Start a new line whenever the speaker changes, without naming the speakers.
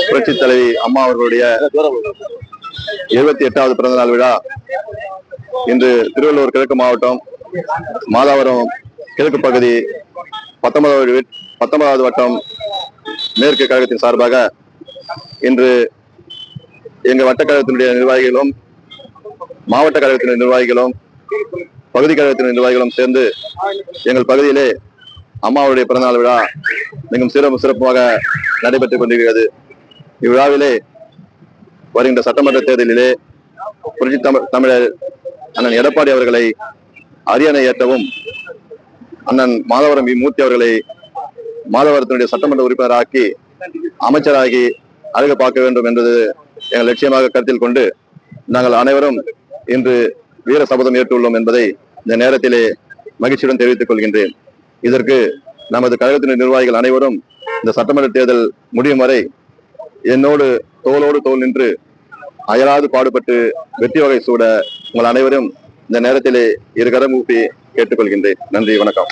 புரட்சி தலைவி அம்மா அவர்களுடைய 78வது பிறந்த நாள் விழா இன்று திருவள்ளூர் கிழக்கு மாவட்டம் மாதாவரம் கிழக்கு பகுதி 19வது வட்டம் மேற்கு கழகத்தின் சார்பாக இன்று எங்க வட்டக்கழகத்தினுடைய நிர்வாகிகளும் மாவட்ட கழகத்தினுடைய நிர்வாகிகளும் பகுதி கழகத்தினுடைய நிர்வாகிகளும் சேர்ந்து எங்கள் பகுதியிலே அம்மாவுடைய பிறந்தநாள் விழா மிகவும் சிறப்பாக நடைபெற்றுக் கொண்டிருக்கிறது. இவ்விழாவிலே வருகின்ற சட்டமன்ற தேர்தலிலே புரட்சி தமிழர் அண்ணன் எடப்பாடி அவர்களை அரியணை ஏற்றவும் அண்ணன் மாதவரம் மூர்த்தி அவர்களை மாதவரத்தினுடைய சட்டமன்ற உறுப்பினராக்கி அமைச்சராகி அழகு பார்க்க வேண்டும் என்பது எங்கள் லட்சியமாக கருத்தில் கொண்டு நாங்கள் அனைவரும் இன்று வீர சபதம் ஏற்றுள்ளோம் என்பதை இந்த நேரத்திலே மகிழ்ச்சியுடன் தெரிவித்துக் கொள்கின்றேன். இதற்கு நமது கழகத்தின் நிர்வாகிகள் அனைவரும் இந்த சட்டமன்ற தேர்தல் முடியும் வரை என்னோடு தோளோடு தோள் நின்று அயராது பாடுபட்டு வெற்றி வகை சூட உங்கள் அனைவரும் இந்த நேரத்திலே இருகரம் ஊப்பி கேட்டுக்கொள்கின்றேன். நன்றி, வணக்கம்.